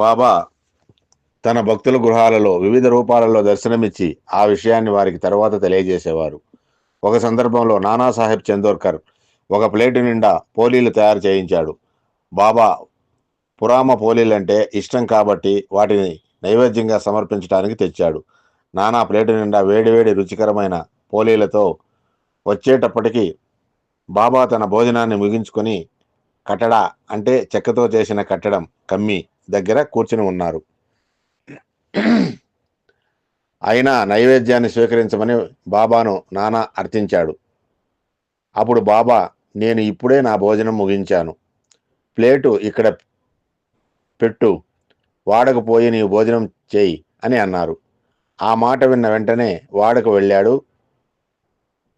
బాబా తన భక్తుల గృహాలలో వివిధ రూపాలలో దర్శనమిచ్చి ఆ విషయాన్ని వారికి తర్వాత తెలియజేసేవారు. ఒక సందర్భంలో నానాసాహెబ్ చందోర్కర్ ఒక ప్లేటు నిండా పోలీలు తయారు చేయించాడు. బాబా పురామ పోలీలంటే ఇష్టం కాబట్టి వాటిని నైవేద్యంగా సమర్పించడానికి తెచ్చాడు. నానా ప్లేటు నిండా వేడివేడి రుచికరమైన పోలీలతో వచ్చేటప్పటికి బాబా తన భోజనాన్ని ముగించుకొని కట్టడ అంటే చెక్కతో చేసిన కట్టడం కమ్మి దగ్గర కూర్చుని ఉన్నారు. అయినా నైవేద్యాన్ని స్వీకరించమని బాబాను నానా అర్థించాడు. అప్పుడు బాబా, నేను ఇప్పుడే నా భోజనం ముగించాను, ప్లేటు ఇక్కడ పెట్టు, వాడకపోయి నీవు భోజనం చేయి అని అన్నారు. ఆ మాట విన్న వెంటనే వాడకు వెళ్ళాడు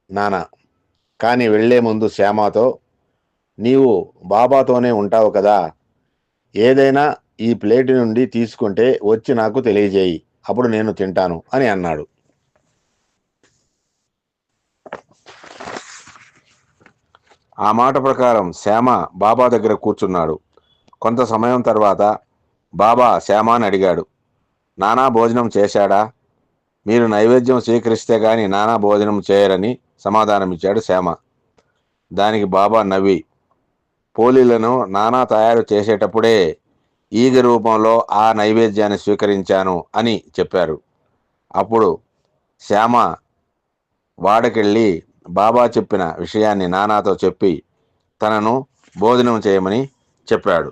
నానా. కానీ వెళ్లే ముందు శ్యామతో, నీవు బాబాతోనే ఉంటావు కదా, ఏదైనా ఈ ప్లేటు నుండి తీసుకుంటే వచ్చి నాకు తెలియజేయి, అప్పుడు నేను తింటాను అని అన్నాడు. ఆ మాట ప్రకారం శ్యామ బాబా దగ్గర కూర్చున్నాడు. కొంత సమయం తర్వాత బాబా శ్యామాని అడిగాడు, నానా భోజనం చేశాడా? మీరు నైవేద్యం స్వీకరిస్తే గాని నానా భోజనం చేయరని సమాధానమిచ్చాడు శ్యామ. దానికి బాబా నవ్వి, పోలీలను నానా తయారు చేసేటప్పుడే ఈగ రూపంలో ఆ నైవేద్యాన్ని స్వీకరించాను అని చెప్పారు. అప్పుడు శ్యామ వాడకెళ్ళి బాబా చెప్పిన విషయాన్ని నానాతో చెప్పి తనను భోజనం చేయమని చెప్పాడు.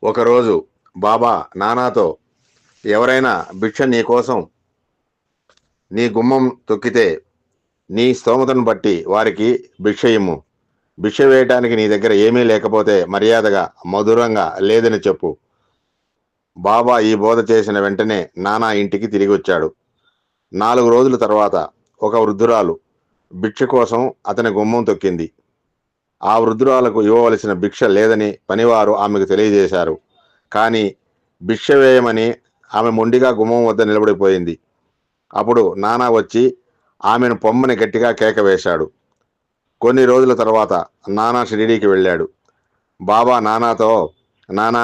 ఒకరోజు బాబా నానాతో, ఎవరైనా భిక్ష నీకోసం నీ గుమ్మం తొక్కితే నీ స్తోమతను బట్టి వారికి భిక్ష ఇమ్ము. భిక్ష వేయటానికి నీ దగ్గర ఏమీ లేకపోతే మర్యాదగా మధురంగా లేదని చెప్పు. బాబా ఈ బోధ చేసిన వెంటనే నానా ఇంటికి తిరిగి వచ్చాడు. 4 రోజుల తర్వాత ఒక వృద్ధురాలు భిక్ష కోసం అతని గుమ్మం తొక్కింది. ఆ వృద్ధురాలకు ఇవ్వవలసిన భిక్ష లేదని పనివారు ఆమెకు తెలియజేశారు. కానీ భిక్ష వేయమని ఆమె మొండిగా గుమ్మం వద్ద నిలబడిపోయింది. అప్పుడు నానా వచ్చి ఆమెను పొమ్మని గట్టిగా కేక వేశాడు. కొన్ని రోజుల తర్వాత నానా షిరిడీకి వెళ్ళాడు. బాబా నానాతో, నానా,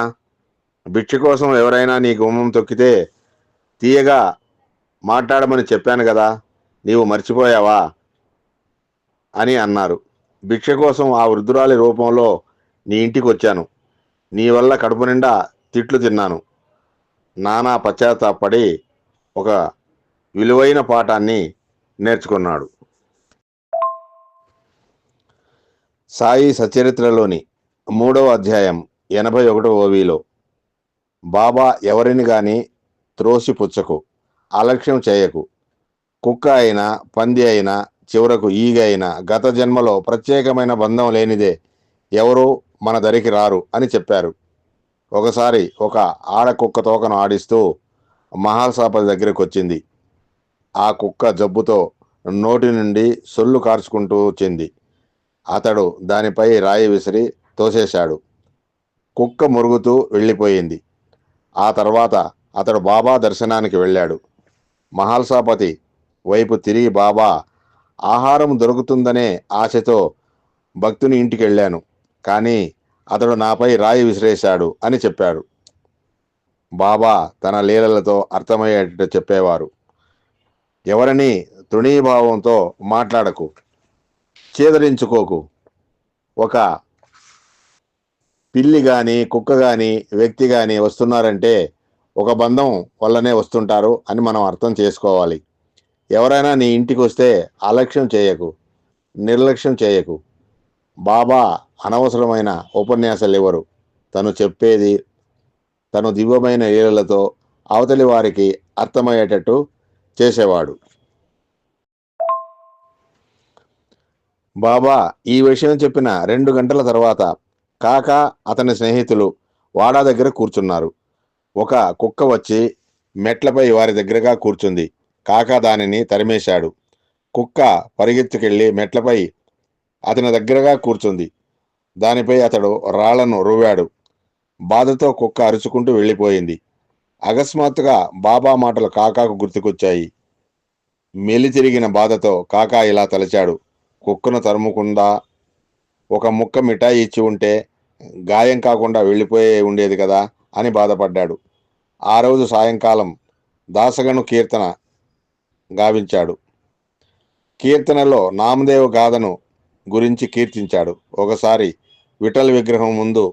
భిక్ష కోసం ఎవరైనా నీ గుమ్మం తొక్కితే తీయగా మాట్లాడమని చెప్పాను కదా, నీవు మర్చిపోయావా అని అన్నారు. భిక్ష కోసం ఆ వృద్ధురాలి రూపంలో నీ ఇంటికి వచ్చాను. నీ వల్ల కడుపు నిండా తిట్లు తిన్నాను. నానా పశ్చాత్తాపడి ఒక విలువైన పాఠాన్ని నేర్చుకున్నాడు. సాయి సచరిత్రలోని 3వ అధ్యాయం 81వ ఓవిలో, బాబా ఎవరిని గాని త్రోసిపుచ్చకు, అలక్ష్యం చేయకు. కుక్క అయినా పంది అయినా చివరకు ఈగ అయినా గత జన్మలో ప్రత్యేకమైన బంధం లేనిదే ఎవరూ మన దరికి రారు అని చెప్పారు. ఒకసారి ఒక ఆడకుక్క తోకను ఆడిస్తూ మహాల్సాపతి దగ్గరికి వచ్చింది. ఆ కుక్క జబ్బుతో నోటి నుండి సొల్లు కార్చుకుంటూ వచ్చింది. అతడు దానిపై రాయి విసిరి తోసేశాడు. కుక్క మురుగుతూ వెళ్ళిపోయింది. ఆ తర్వాత అతడు బాబా దర్శనానికి వెళ్ళాడు. మహాల్సాపతి వైపు తిరిగి, బాబా, ఆహారం దొరుకుతుందనే ఆశతో భక్తుని ఇంటికి వెళ్ళాను, కానీ అతడు నాపై రాయి విసిరేశాడు అని చెప్పాడు. బాబా తన లీలలతో అర్థమయ్యేటట్టు చెప్పేవారు. ఎవరిని తృణీభావంతో మాట్లాడకు, చేదరించుకోకు. ఒక పిల్లి కానీ కుక్క కానీ వ్యక్తి కానీ వస్తున్నారంటే ఒక బంధం వల్లనే వస్తుంటారు అని మనం అర్థం చేసుకోవాలి. ఎవరైనా నీ ఇంటికి వస్తే అలక్ష్యం చేయకు, నిర్లక్ష్యం చేయకు. బాబా అనవసరమైన ఉపన్యాసాలు ఇవ్వరు. తను చెప్పేది తను దివ్యమైన లీలలతో అవతలి వారికి అర్థమయ్యేటట్టు చేసేవాడు. బాబా ఈ విషయం చెప్పిన 2 గంటల తర్వాత కాక అతని స్నేహితులు వాడా దగ్గర కూర్చున్నారు. ఒక కుక్క వచ్చి మెట్లపై వారి దగ్గరగా కూర్చుంది. కాక దానిని తరిమేశాడు. కుక్క పరిగెత్తుకెళ్ళి మెట్లపై అతని దగ్గరగా కూర్చుంది. దానిపై అతడు రాళ్లను రువ్వాడు. బాధతో కుక్క అరుచుకుంటూ వెళ్ళిపోయింది. అకస్మాత్తుగా బాబా మాటలు కాకాకు గుర్తుకొచ్చాయి. మెలి తిరిగిన బాధతో కాకా ఇలా తలచాడు, కుక్కను తరుముకుందా, ఒక ముక్క మిఠాయి ఇచ్చి ఉంటే గాయం కాకుండా వెళ్ళిపోయే ఉండేది కదా అని బాధపడ్డాడు. ఆ రోజు సాయంకాలం దాసగను కీర్తన గావించాడు. కీర్తనలో నామదేవ గాథను గురించి కీర్తించాడు. ఒకసారి విఠల విగ్రహం ముందు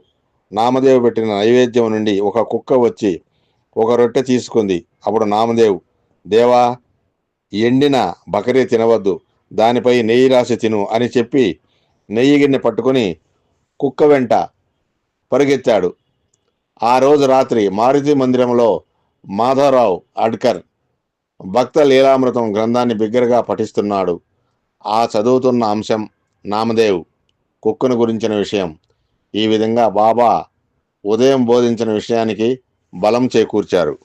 నామదేవ్ పెట్టిన నైవేద్యం నుండి ఒక కుక్క వచ్చి ఒక రొట్టె తీసుకుంది. అప్పుడు నామదేవ్, దేవా, ఎండిన బకరీ తినవద్దు, దానిపై నెయ్యి రాసి తిను అని చెప్పి నెయ్యి గిన్నె పట్టుకుని కుక్క వెంట పరిగెత్తాడు. ఆ రోజు రాత్రి మారుతి మందిరంలో మాధవరావు అడ్కర్ భక్త లీలామృతం గ్రంథాన్ని బిగ్గరగా పఠిస్తున్నాడు. ఆ చదువుతున్న అంశం నామదేవ్ కుక్కను గురించిన విషయం. ఈ విధంగా బాబా ఉదయం బోధించిన విషయానికి బలం చేకూర్చారు.